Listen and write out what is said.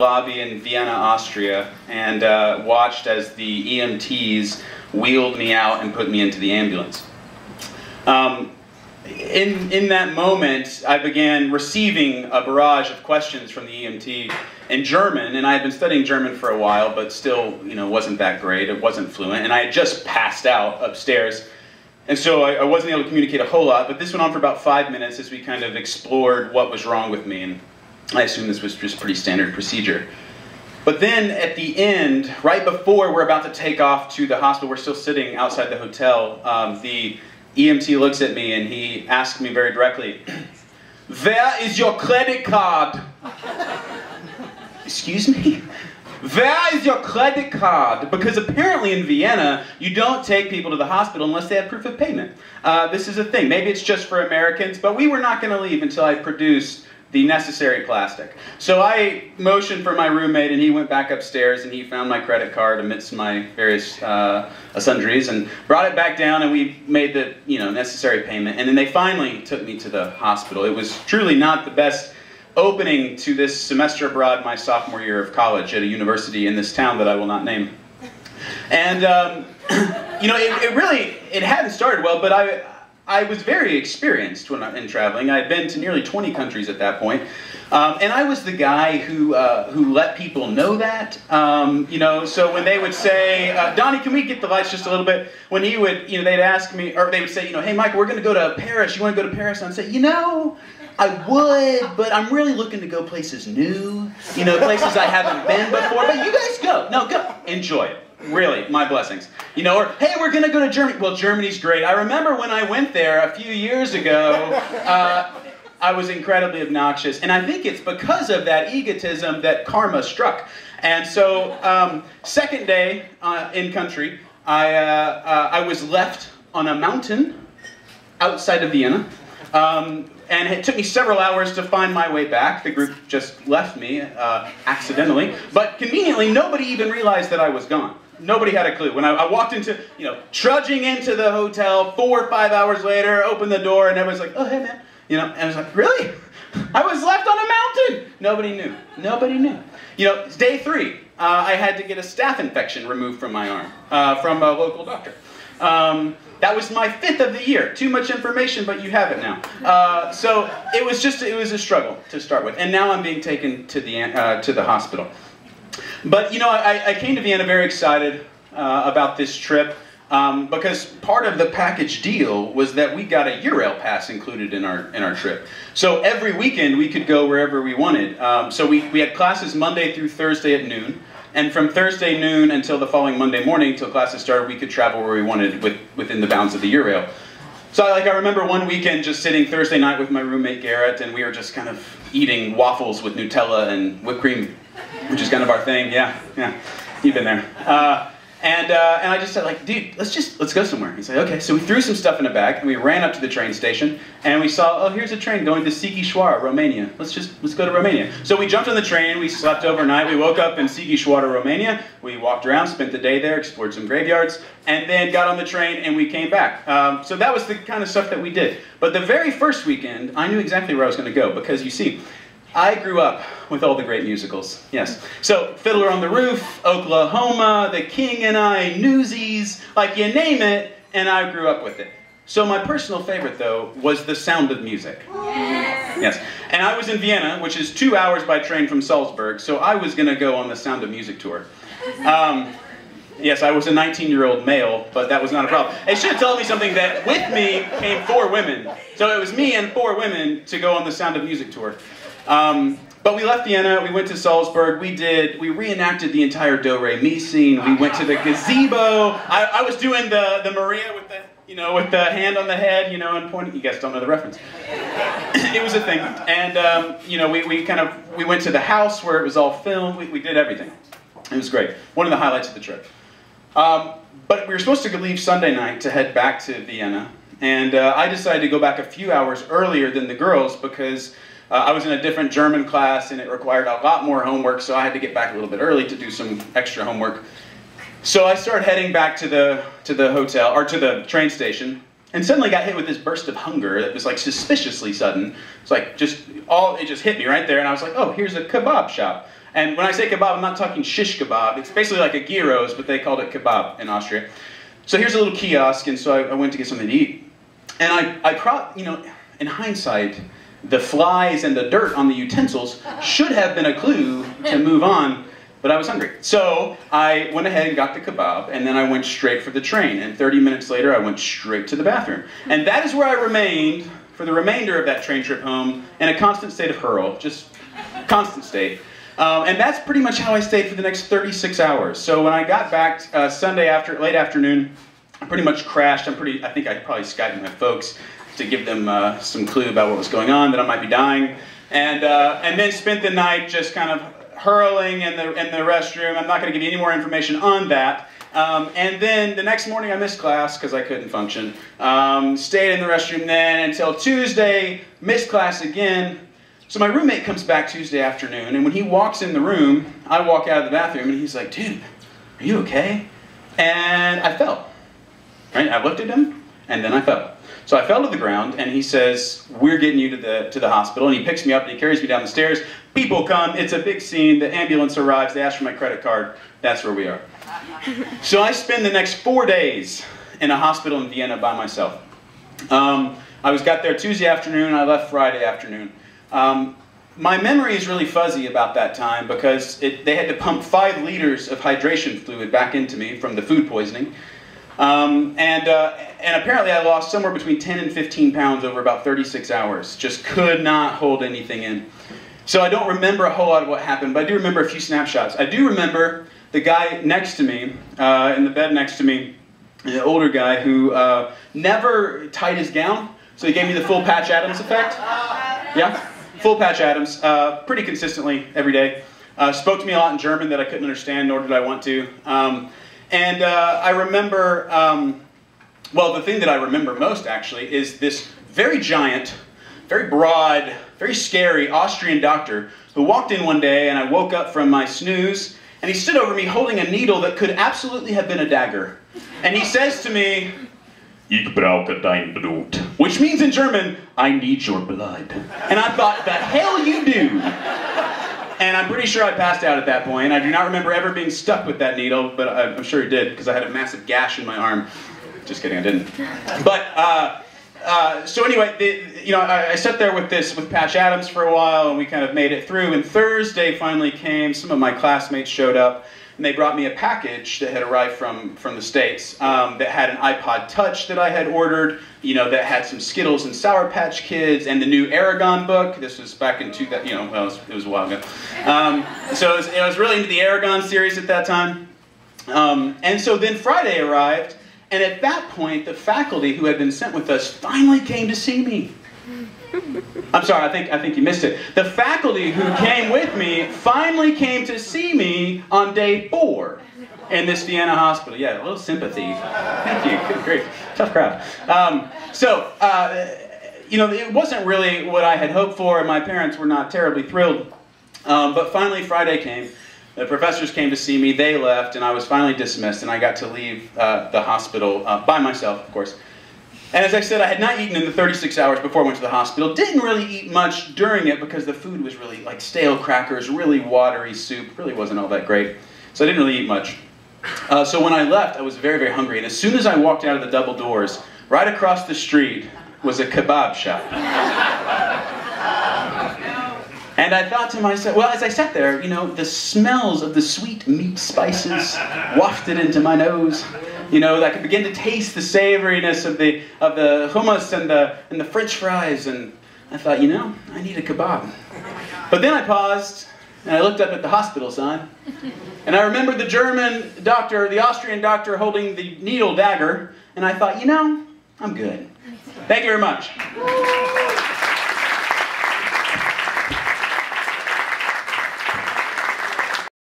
lobby in Vienna, Austria, and watched as the EMTs wheeled me out and put me into the ambulance. In that moment, I began receiving a barrage of questions from the EMT in German, and I had been studying German for a while, but still, wasn't that great. It wasn't fluent, and I had just passed out upstairs, and so I wasn't able to communicate a whole lot. But this went on for about 5 minutes as we kind of explored what was wrong with me, and I assume this was just pretty standard procedure. But then at the end, right before we're about to take off to the hospital, we're still sitting outside the hotel, the EMT looks at me and he asks me very directly, "Where is your credit card?" Excuse me? Where is your credit card? Because apparently in Vienna, you don't take people to the hospital unless they have proof of payment. This is a thing. Maybe it's just for Americans, but we were not going to leave until I produced the necessary plastic. So I motioned for my roommate, and he went back upstairs, and he found my credit card amidst my various sundries, and brought it back down, and we made the necessary payment. And then they finally took me to the hospital. It was truly not the best opening to this semester abroad my sophomore year of college at a university in this town that I will not name. And it hadn't started well, but I was very experienced in traveling. I had been to nearly 20 countries at that point. And I was the guy who let people know that. So when they would say, "Donnie, can we get the lights just a little bit?" When he would, they'd ask me, or they would say, "Hey, Michael, we're going to go to Paris. You want to go to Paris?" And I'd say, "I would, but I'm really looking to go places new. Places I haven't been before. But you guys go. No, go. Enjoy it. Really, my blessings." Or, "Hey, we're going to go to Germany." Well, Germany's great. I remember when I went there a few years ago, I was incredibly obnoxious. And I think it's because of that egotism that karma struck. And so, second day in country, I was left on a mountain outside of Vienna. And it took me several hours to find my way back. The group just left me accidentally. But conveniently, nobody even realized that I was gone. Nobody had a clue. When I walked into, trudging into the hotel 4 or 5 hours later, opened the door, and everyone's like, "Oh, hey, man." And I was like, "Really? I was left on a mountain." Nobody knew. Nobody knew. Day 3, I had to get a staph infection removed from my arm from a local doctor. That was my 5th of the year. Too much information, but you have it now. So it was a struggle to start with. And now I'm being taken to the hospital. But I came to Vienna very excited about this trip because part of the package deal was that we got a Eurail pass included in our trip. So every weekend we could go wherever we wanted. So we had classes Monday through Thursday at noon. And from Thursday noon until the following Monday morning, until classes started, we could travel where we wanted within the bounds of the Eurail. So I remember one weekend just sitting Thursday night with my roommate Garrett, and we were just kind of eating waffles with Nutella and whipped cream, which is kind of our thing. Yeah, you've been there. And I just said, "Dude, let's go somewhere." He said, "Okay." So we threw some stuff in a bag, and we ran up to the train station, and we saw, "Oh, here's a train going to Sighișoara, Romania. Let's go to Romania." So we jumped on the train, we slept overnight, we woke up in Sighișoara, Romania, we walked around, spent the day there, explored some graveyards, and then got on the train and we came back. So that was the kind of stuff that we did. But the very first weekend, I knew exactly where I was going to go, because you see, I grew up with all the great musicals, yes. So, Fiddler on the Roof, Oklahoma, The King and I, Newsies, you name it, and I grew up with it. So my personal favorite, though, was The Sound of Music. Yes. And I was in Vienna, which is 2 hours by train from Salzburg, so I was going to go on the Sound of Music tour. Yes, I was a 19-year-old male, but that was not a problem. They should have told me something that with me came 4 women. So it was me and 4 women to go on the Sound of Music tour. But we left Vienna, we went to Salzburg, we reenacted the entire Do-Re-Mi scene, we went to the gazebo, I was doing the Maria with the hand on the head, and pointing. You guys don't know the reference. It was a thing. And, we went to the house where it was all filmed, we did everything. It was great. One of the highlights of the trip. But we were supposed to leave Sunday night to head back to Vienna, and I decided to go back a few hours earlier than the girls because I was in a different German class and it required a lot more homework, so I had to get back a little bit early to do some extra homework. So I started heading back to the hotel, or to the train station, and suddenly got hit with this burst of hunger that was suspiciously sudden. It's it just hit me right there, and I was like, "Oh, here's a kebab shop." And when I say kebab, I'm not talking shish kebab. It's basically like a gyros, but they called it kebab in Austria. So here's a little kiosk, and so I went to get something to eat. And you know, in hindsight, the flies and the dirt on the utensils should have been a clue to move on, but I was hungry. So I went ahead and got the kebab, and then I went straight for the train. And 30 minutes later, I went straight to the bathroom. And that is where I remained for the remainder of that train trip home in a constant state of hurl, just constant state. And that's pretty much how I stayed for the next 36 hours. So when I got back Sunday late afternoon, I pretty much crashed. I think I probably Skyped my folks to give them some clue about what was going on, that I might be dying. And then spent the night just kind of hurling in the restroom. I'm not going to give you any more information on that. And then the next morning I missed class because I couldn't function. Stayed in the restroom then until Tuesday, missed class again. So my roommate comes back Tuesday afternoon, and when he walks in the room, I walk out of the bathroom, and he's like, dude, are you okay? And I fell. Right? I looked at him, and then I fell. So I fell to the ground, and he says, we're getting you to the hospital. And he picks me up, and he carries me down the stairs. People come. It's a big scene. The ambulance arrives. They ask for my credit card. That's where we are. So I spend the next 4 days in a hospital in Vienna by myself. I got there Tuesday afternoon. I left Friday afternoon. My memory is really fuzzy about that time because they had to pump 5 liters of hydration fluid back into me from the food poisoning. And apparently I lost somewhere between 10 and 15 pounds over about 36 hours. Just could not hold anything in. So I don't remember a whole lot of what happened, but I do remember a few snapshots. I do remember the guy next to me, in the bed next to me, an older guy who never tied his gown, so he gave me the full Patch Adams effect. Yeah, full Patch Adams, pretty consistently every day. Spoke to me a lot in German that I couldn't understand, nor did I want to. I remember, well, the thing that I remember most, actually, is this very giant, very broad, very scary Austrian doctor who walked in one day, and I woke up from my snooze, and he stood over me holding a needle that could absolutely have been a dagger. And he says to me, "Ich brauche dein Blut," which means in German, "I need your blood." And I thought, the hell you do? And I'm pretty sure I passed out at that point. I do not remember ever being stuck with that needle, but I'm sure he did, because I had a massive gash in my arm. Just kidding, I didn't. But, so anyway, I sat there with Patch Adams for a while, and we kind of made it through, and Thursday finally came. Some of my classmates showed up, and they brought me a package that had arrived from the States that had an iPod Touch that I had ordered, that had some Skittles and Sour Patch Kids, and the new Aragon book. This was back in 2000, well, it was a while ago. So I was really into the Aragon series at that time. And so then Friday arrived, and at that point, the faculty who had been sent with us finally came to see me. I'm sorry, I think you missed it. The faculty who came with me finally came to see me on day 4 in this Vienna hospital. Yeah, a little sympathy. Thank you. Good grief. Tough crowd. It wasn't really what I had hoped for, and my parents were not terribly thrilled. But finally, Friday came. The professors came to see me. They left, and I was finally dismissed, and I got to leave the hospital by myself, of course. And as I said, I had not eaten in the 36 hours before I went to the hospital. Didn't really eat much during it because the food was really like stale crackers, really watery soup. Really wasn't all that great. So I didn't really eat much. So when I left, I was very, very hungry. And as soon as I walked out of the double doors, right across the street was a kebab shop. And I thought to myself, well, as I sat there, the smells of the sweet meat spices wafted into my nose. I could begin to taste the savoriness of the hummus and the French fries, and I thought, I need a kebab. But then I paused, and I looked up at the hospital sign, and I remembered the German doctor, the Austrian doctor holding the needle dagger, and I thought, I'm good. Thank you very much.